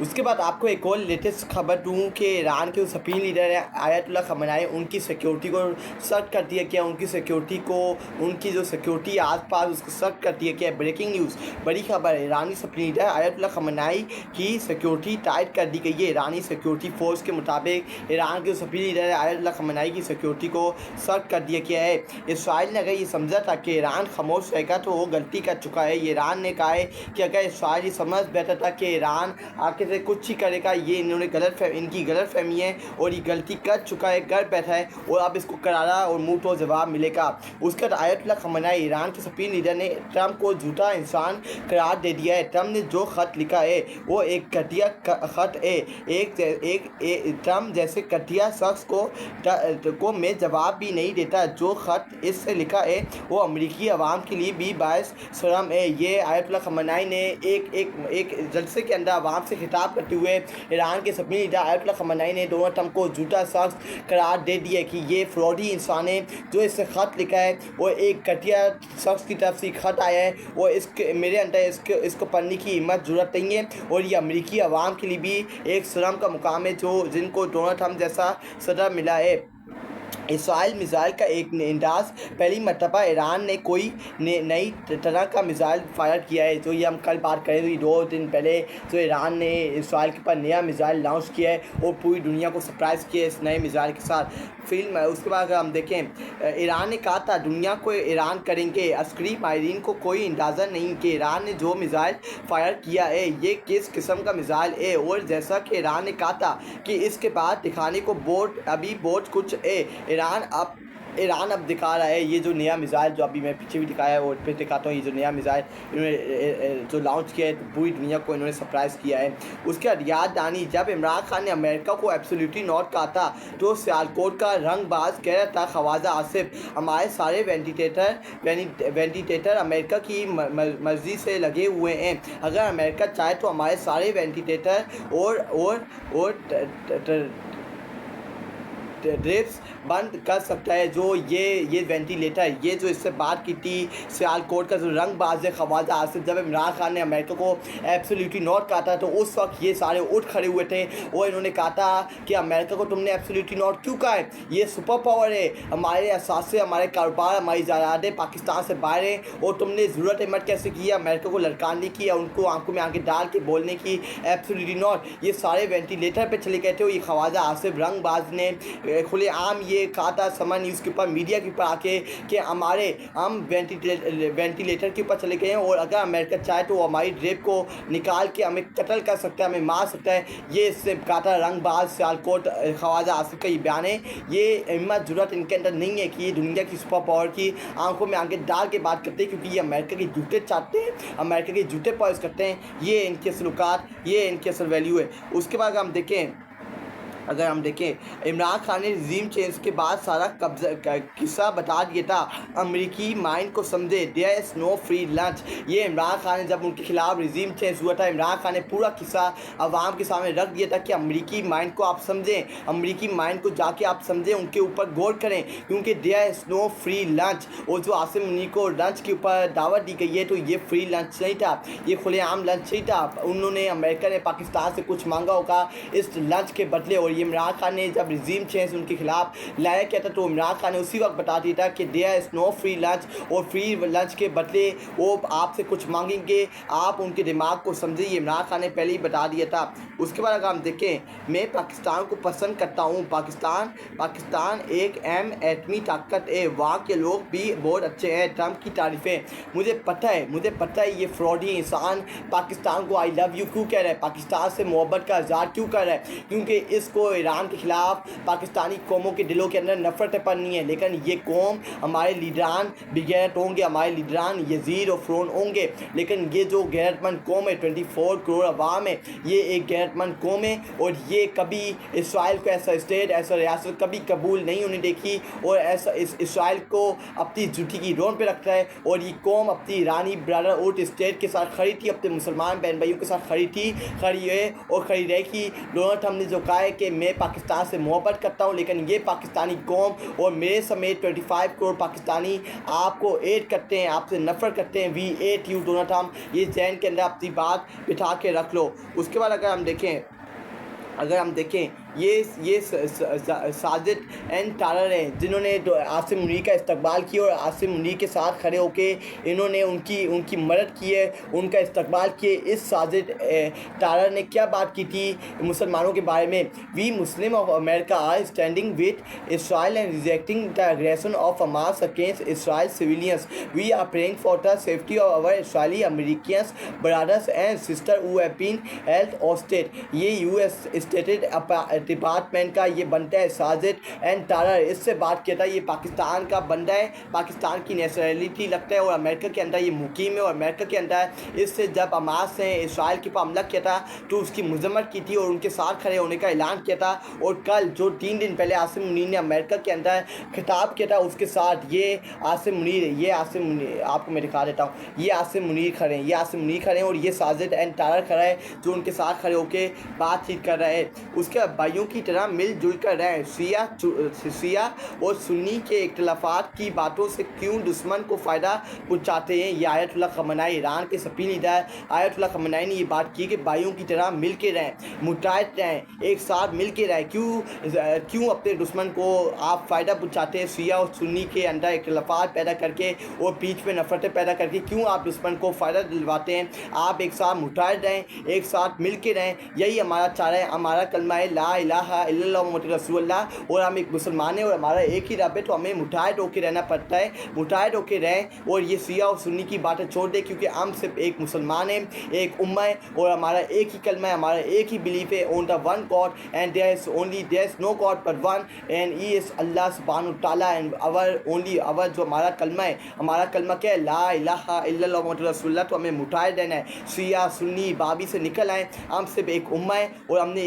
اس کے بعد آپ کو ایک اور لیٹسٹ خبر دوں کہ ایران کے جو سپریم لیڈر ہیں آیت اللہ خامنہئی، ان کی سیکیورٹی کو سخت کر دیا گیا، ان کی سیکیورٹی کو، ان کی جو سیکیورٹی آس پاس اس کو سخت کر دیا گیا ہے۔ بریکنگ نیوز، بڑی خبر ہے، ایرانی سپریم لیڈر آیت اللہ خامنہئی کی سیکیورٹی ٹائٹ کر دی گئی ہے۔ ایرانی سیکیورٹی فورس کے مطابق ایران کے جو سپریم لیڈر ہے آیت اللہ خامنہئی کی سیکیورٹی کو سخت کر دیا گیا ہے۔ اسرائیل نے اگر یہ سمجھا تھا کہ ایران خاموش رہے گا تو وہ غلطی کر چکا ہے۔ ایران نے کہا ہے کہ اگر اسرائیل یہ سمجھ بیٹھا تھا کہ ایران آگے سے کچھ ہی کرے گا، یہ انہوں نے ان کی غلط فہمی ہے اور یہ غلطی کر چکا ہے، کر بیٹھا ہے اور اب اس کو کرارا اور منہ تو جواب ملے گا۔ اس کے بعد آیت اللہ خامنہئی ایران کے سپریم لیڈر نے ٹرمپ کو جھوٹا انسان قرار دے دیا ہے۔ ٹرمپ نے جو خط لکھا ہے وہ ایک گھٹیا خط ہے۔ ٹرمپ جیسے گھٹیا شخص کو میں جواب بھی نہیں دیتا۔ جو خط اس سے لکھا ہے وہ امریکی عوام کے لیے بھی باعث شرم ہے۔ یہ آیت اللہ خامنہئی نے ایک جلسے کے اندر عوام سے خطاب کرتے ہوئے ایران کے سپریم لیڈر آیت اللہ خامنہئی نے ڈونلڈ ٹرمپ کو جھوٹا شخص قرار دے دیا کہ یہ فراڈی انسان ہے جو اس سے خط لکھا ہے وہ ایک گھٹیا شخص کی طرف سے خط آیا ہے اور میرے اندر اس کو پڑھنے کی ہمت ضرورت نہیں ہے اور یہ امریکی عوام کے لیے بھی ایک شرم کا مقام ہے جن کو ڈونلڈ ٹرمپ جیسا صدر ملا ہے۔ اسرائیل میزائل کا ایک انداز، پہلی مرتبہ ایران نے کوئی نئی طرح کا میزائل فائر کیا ہے۔ جو یہ ہم کل بات کریں تو 2 دن پہلے جو ایران نے اسرائیل کے اوپر نیا میزائل لانچ کیا ہے اور پوری دنیا کو سرپرائز کیا ہے اس نئے میزائل کے ساتھ۔ اس کے بعد اگر ہم دیکھیں، ایران نے کہا تھا دنیا کو ایران کریں گے، عسکری ماہرین کو کوئی اندازہ نہیں کہ ایران نے جو میزائل فائر کیا ہے یہ کس قسم کا میزائل ہے، اور جیسا کہ ایران نے کہا تھا کہ اس کے بعد دکھانے کو ابھی بہت کچھ ہے۔ ایران اب دکھا رہا ہے یہ جو نیا میزائل، جو ابھی میں پیچھے بھی دکھایا ہے اور پھر دکھاتا ہوں، یہ جو نیا میزائل انہوں نے جو لانچ کیا ہے تو پوری دنیا کو انہوں نے سرپرائز کیا ہے۔ اس کے بعد یاد دانی، جب عمران خان نے امریکہ کو ایبسلیوٹلی ناٹ کہا تھا تو سیالکوٹ کا رنگ باز کہہ رہا تھا خواجہ آصف ہمارے سارے وینٹیلیٹر امریکہ کی مرضی سے لگے ہوئے ہیں، اگر امریکہ چاہے تو ہمارے سارے وینٹیلیٹر اور ڈرپس بند کر سکتا ہے۔ جو یہ وینٹیلیٹر، یہ جو اس سے بات کی تھی سیالکوٹ کا جو رنگ باز ہے خواجہ آصف، جب عمران خان نے امریکہ کو ایبسلیوٹلی ناٹ کہا تھا تو اس وقت یہ سارے اٹھ کھڑے ہوئے تھے اور انہوں نے کہا تھا کہ امریکہ کو تم نے ایبسلیوٹلی ناٹ کیوں کہا ہے، یہ سپر پاور ہے، ہمارے اثاثے، ہمارے کاروبار، ہماری جائیدادیں پاکستان سے باہر ہیں اور تم نے ضرورت احمد کیسے کی ہے امریکہ کو لڑکانے کی، ان کو آنکھوں میں آنکھیں ڈال کے بولنے کی ایبسلیوٹلی ناٹ۔ یہ سارے وینٹیلیٹر پہ چلے گئے تھے اور یہ خواجہ آصف رنگ باز نے کھلے عام یہ کہا تھا سمر نیوز کے اوپر، میڈیا کے اوپر آ کے کہ ہم وینٹیلیٹر کے اوپر چلے گئے ہیں اور اگر امریکہ چاہے تو وہ ہماری ڈرپ کو نکال کے ہمیں قتل کر سکتا ہے، ہمیں مار سکتا ہے۔ یہ اس سے کہا تھا رنگ باز سیالکوٹ خواجہ آصف کا یہ بیان ہے۔ یہ ہمت ضرورت ان کے اندر نہیں ہے کہ یہ دنیا کی سپر پاور کی آنکھوں میں آنکھیں ڈال کے بات کرتے ہیں، کیونکہ یہ امریکہ کے جوتے چاٹتے ہیں، امریکہ کے جوتے پالش کرتے ہیں، یہ ان کے سلوکات، یہ ان کے اصل ویلیو ہے۔ اس کے بعد اگر ہم دیکھیں عمران خان نے رژیم چینج کے بعد سارا قصہ بتا دیا تھا، امریکی مائنڈ کو سمجھے، دیر از نو فری لنچ۔ یہ عمران خان نے جب ان کے خلاف رژیم چینج ہوا تھا، عمران خان نے پورا قصہ عوام کے سامنے رکھ دیا تھا کہ امریکی مائنڈ کو آپ سمجھیں، امریکی مائنڈ کو جا کے آپ سمجھیں، ان کے اوپر غور کریں، کیونکہ دیر از نو فری لنچ۔ اور جو عاصم منی کو لنچ کے اوپر دعوت دی گئی ہے تو یہ فری لنچ نہیں تھا، یہ کھلے عام لنچ نہیں تھا، انہوں نے امریکہ نے پاکستان سے کچھ مانگا ہوگا اس لنچ کے بدلے۔ اور یہ عمران خان نے جب رژیم چینج ان کے خلاف لایا کیا تھا تو عمران خان نے اسی وقت بتا دیا تھا کہ دیر از نو فری لنچ، اور فری لنچ کے بدلے وہ آپ سے کچھ مانگیں گے، آپ ان کے دماغ کو سمجھیں، یہ عمران خان نے پہلے ہی بتا دیا تھا۔ اس کے بعد اگر ہم دیکھیں، میں پاکستان کو پسند کرتا ہوں، پاکستان ایک اہم ایٹمی طاقت ہے، وہاں کے لوگ بھی بہت اچھے ہیں، ٹرمپ کی تعریفیں مجھے پتہ ہے یہ فراڈی انسان پاکستان کو آئی لو یو کیوں کہہ رہا ہے، پاکستان سے محبت کا اظہار کیوں کر رہا ہے، کیونکہ اس کو ایران کے خلاف پاکستانی قوموں کے دلوں کے اندر نفرت پڑنی ہے۔ لیکن یہ قوم، ہمارے لیڈران بغیرت ہوں گے، ہمارے لیڈران یزید اور فرعون ہوں گے، لیکن یہ جو غیرت مند قوم ہے 24 کروڑ عوام ہے، یہ ایک غیرت مند قوم ہے اور یہ کبھی اسرائیل کو ایسا اسٹیٹ، ایسا ریاست کبھی قبول نہیں ہونے دیکھی، اور ایسا اسرائیل کو اپنی جوتی کی رون پہ رکھتا ہے، اور یہ قوم اپنی ایرانی برادرہڈ اسٹیٹ کے ساتھ کھڑی تھی، اپنے مسلمان بہن بھائیوں کے ساتھ کھڑی ہے اور کھڑی رہے گی۔ ڈونلڈ ٹرمپ نے جو کہا ہے کہ میں پاکستان سے محبت کرتا ہوں، لیکن یہ پاکستانی قوم اور میرے سمیت 25 کروڑ پاکستانی آپ کو ایڈ کرتے ہیں، آپ سے نفرت کرتے ہیں. وی ایٹ یو ڈونلڈ ٹرمپ. یہ ذہن کے اندر اپنی بات بٹھا کے رکھ لو. اس کے بعد اگر ہم دیکھیں یہ ساجد اینڈ ٹارر ہیں جنہوں نے عاصم منیر کا استقبال کیا اور عاصم منیر کے ساتھ کھڑے ہو کے انہوں نے ان کی مدد کی ہے، ان کا استقبال کیے. اس ساجد ٹارر نے کیا بات کی تھی مسلمانوں کے بارے میں؟ We Muslim of America are standing with Israel and rejecting the aggression of Hamas against Israel civilians. We are praying for the safety of our Israeli Americans brothers and sister who have been held hostage. یہ U S state department کا یہ بندہ ہے Sajid and ٹارر. اس سے بات کیا تھا، یہ پاکستان کا بندہ ہے، پاکستان کی نیشنلٹی رکھتا ہے اور امریکہ کے اندر یہ مقیم ہے اور امریکہ کے اندر اس سے جب حماس نے اسرائیل کے اوپر حملہ کیا تھا تو اس کی مذمت کی تھی اور ان کے ساتھ کھڑے ہونے کا اعلان کیا تھا. اور کل جو 3 دن پہلے عاصم منیر نے امریکہ کے اندر خطاب کیا تھا اس کے ساتھ یہ عاصم منیر آپ کو میں دکھا دیتا ہوں. یہ عاصم منیر کھڑے ہیں اور یہ ساجد اینڈ ٹارر کھڑا ہے جو ان کے ساتھ کھڑے ہو کے بات چیت کر رہے ہیں. اس کے بھائیوں کی طرح مل جل کر رہیں. شیعہ اور سنی کے اختلافات کی باتوں سے کیوں دشمن کو فائدہ پہنچاتے ہیں؟ یہ آیت اللہ خامنہئی ایران کے سپی لیڈر آیت اللہ خامنہئی نے یہ بات کی کہ بھائیوں کی طرح مل کے رہیں، متحد رہیں، ایک ساتھ مل کے رہیں. کیوں اپنے دشمن کو آپ فائدہ پہنچاتے ہیں؟ شیعہ اور سنی کے اندر اختلافات پیدا کر کے اور بیچ میں نفرتیں پیدا کر کے کیوں آپ دشمن کو فائدہ دلواتے ہیں؟ آپ ایک ساتھ متحد رہیں، ایک ساتھ مل کے رہیں. یہی ہمارا چارہ ہے، ہمارا کلمہ ہے لا الہ الا اللہ محمد رسول اللہ، اور ہم ایک مسلمان ہیں اور ہمارا ایک ہی رب ہے. تو ہمیں متحد ہو کے رہنا پڑتا ہے، متحد ہو کے رہیں اور یہ شیعہ اور سنی کی باتیں چھوڑ دیں، کیونکہ ہم صرف ایک مسلمان ہیں، ایک امہ ہے اور ہمارا ایک ہی کلمہ ہے، ہمارا ایک ہی بلیف ہے on the one God and there is no God but one and he is Allah subhanahu wa ta'ala and our جو ہمارا کلمہ ہے، ہمارا کلمہ کیا ہے؟ لا الہ الا اللہ محمد رسول اللہ. تو ہمیں متحد رہنا ہے، شیعہ سنی بابی سے نکل آئیں. ہم صرف ایک امہ ہے اور ہم نے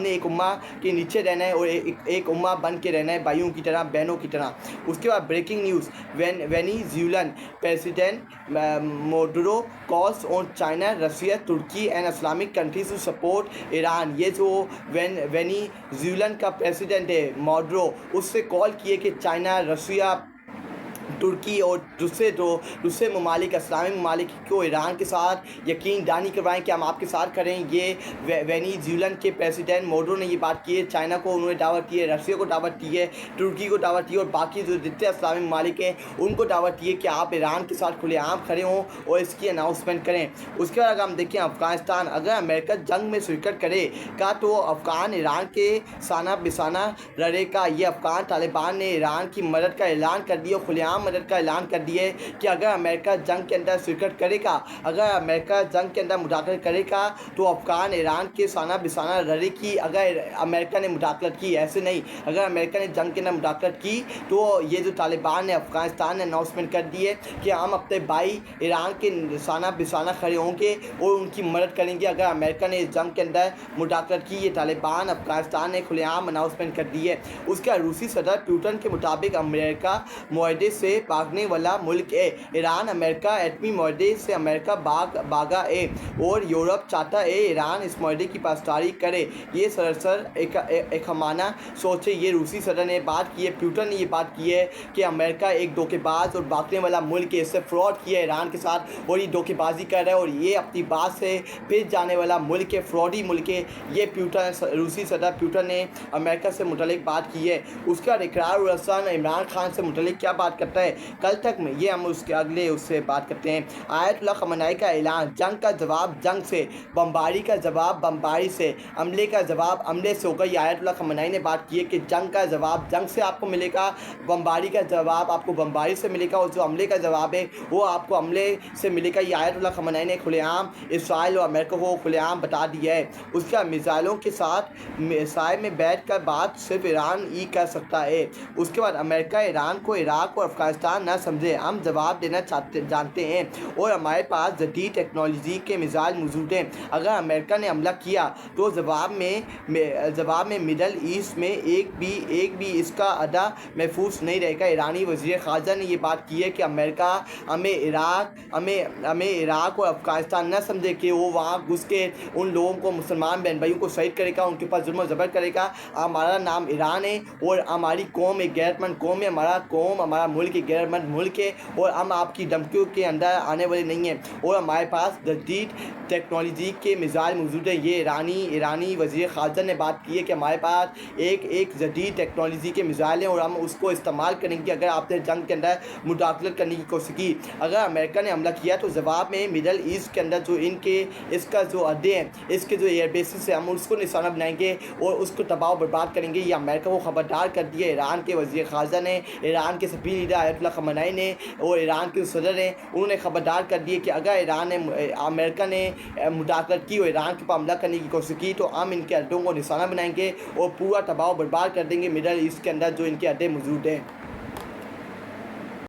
ایک امہ کے نیچے رہنا ہے اور ایک امہ بن کے رہنا ہے، بھائیوں کی طرح، بہنوں کی طرح. اس کے بعد breaking news, Venezuelan president Maduro calls on China, Russia, Turkey and Islamic countries to support Iran. یہ جو وینیزویلن کا پریزیڈنٹ ہے مادورو، اس سے کال کیے کہ چائنا، رشیا، ترکی اور دوسرے ممالک، اسلامی ممالک کو ایران کے ساتھ یقین دہانی کروائیں کہ ہم آپ کے ساتھ کریں. یہ وینیزویلن کے پریزیڈنٹ مادورو نے یہ بات کی ہے. چائنا کو انہوں نے دعوت دی ہے، رشیا کو دعوت دی ہے، ترکی کو دعوت دی ہے اور باقی جو جتنے اسلامی ممالک ہیں ان کو دعوت دی ہے کہ آپ ایران کے ساتھ کھلے عام کھڑے ہوں اور اس کی اناؤنسمنٹ کریں. اس کے بعد اگر ہم دیکھیں افغانستان، اگر امریکہ جنگ میں شرکت کرے گا تو افغان ایران کے سانہ بسانہ لڑے گا. یہ افغان طالبان نے ایران کی مدد کا اعلان کر دیا، کھلے عام مدد کا اعلان کر دیا ہے کہ اگر امریکہ جنگ کے اندر شرکت کرے گا، اگر امریکہ جنگ کے اندر مداخلت کرے گا تو افغان ایران کے سانہ بسانہ لڑے گی. اگر امریکہ نے مداخلت کی، ایسے نہیں، اگر امریکہ نے جنگ کے اندر مداخلت کی تو یہ جو طالبان نے افغانستان نے اناؤنسمنٹ کر دی ہے کہ ہم اپنے بھائی ایران کے سانہ بسانہ کھڑے ہوں گے اور ان کی مدد کریں گے اگر امریکہ نے اس جنگ کے اندر مداخلت کی. یہ طالبان افغانستان نے کھلے عام اناؤنسمنٹ کر دی ہے. اس کا روسی صدر پوٹن کے مطابق امریکہ معاہدے سے بھاگنے والا ملک ہے. ایران امریکہ ایٹمی معاہدے سے امریکہ بھاگا ہے اور یورپ چاہتا ہے ایران اس معاہدے کی پاسداری کرے. یہ سراسر ایک ہمانہ سوچ ہے. یہ روسی صدر نے بات کی ہے، پوٹن نے یہ بات کی ہے کہ امریکہ ایک دھوکے باز اور بھاگنے والا ملک ہے، اس سے فراڈ کیا ہے ایران کے ساتھ اور یہ دھوکے بازی کر رہا ہے اور یہ اپنی بات سے پھر جانے والا ملک ہے، فراڈی ملک ہے. یہ روسی صدر پوٹن نے امریکہ سے متعلق بات کی ہے. اس کا اقرار الحسن عمران خان سے متعلق کیا بات کرتا ہے کل تک میں، یہ ہم اس کے اگلے اس سے بات کرتے ہیں. آیت اللہ خامنہئی کا اعلان، جنگ کا جواب جنگ سے، بمباری کا جواب بمباری سے، عملے کا جواب عملے سے ہوگا. یہ آیت اللہ خامنہئی نے بات کی ہے کہ جنگ کا جواب جنگ سے آپ کو ملے گا، بمباری کا جواب آپ کو بمباری سے ملے گا اور جو عملے کا جواب ہے وہ آپ کو عملے سے ملے گا. یہ آیت اللہ خامنہئی نے کھلے عام اسرائیل اور امریکہ کو کھلے عام بتا دیا ہے. اس کا میزائلوں کے ساتھ سائے میں بیٹھ کر بات صرف ایران ہی کر سکتا ہے. اس کے بعد امریکہ ایران کو عراق اور افغانستان نہ سمجھے، ہم جواب دینا جانتے ہیں اور ہمارے پاس جدید ٹیکنالوجی کے میزائل موجود ہیں۔ اگر امریکہ نے حملہ کیا تو جواب میں مڈل ایسٹ میں ایک بھی اس کا عہدہ محفوظ نہیں رہے گا۔ ایرانی وزیر خارجہ نے یہ بات کی ہے کہ امریکہ ہمیں عراق اور افغانستان نہ سمجھے کہ وہ وہاں گھس کے ان لوگوں کو، مسلمان بہن بھائیوں کو شہید کرے گا، ان کے پاس ظلم و جبر کرے گا۔ ہمارا نام ایران ہے اور ہماری قوم ایک غیرت مند قوم ہے، ہمارا ملک ایک غیرت مند ملک ہے اور ہم آپ کی دھمکیوں کے اندر آنے والے نہیں ہیں اور ہمارے پاس جدید ٹیکنالوجی کے میزائل موجود ہیں۔ یہ ایرانی وزیر خارجہ نے بات کی ہے کہ ہمارے پاس ایک جدید ٹیکنالوجی کے میزائل ہیں اور ہم اس کو استعمال کریں گے اگر آپ نے جنگ کے اندر مداخلت کرنے کی کوشش کی۔ اگر امریکہ نے حملہ کیا تو جواب میں مڈل ایسٹ کے اندر جو اس کا جو عہدے ہیں، اس کے جو ایئر بیسز ہیں، ہم اس کو نشانہ بنائیں گے اور اس کو تباہ و برباد کریں گے۔ یہ امریکہ کو خبردار کر دیا ایران کے وزیر خارجہ نے، ایران کے سفیر لیڈر آیت اللہ خامنئی نے اور ایران کے صدر ہیں، انہوں نے خبردار کر دیا کہ اگر امریکہ نے مداخلت کی اور ایران کے اوپر حملہ کرنے کی کوشش کی تو ہم ان کے عہدوں کو نشانہ بنائیں گے اور پورا تباہ و برباد کر دیں گے مڈل ایسٹ کے اندر جو ان کے عہدے موجود ہیں۔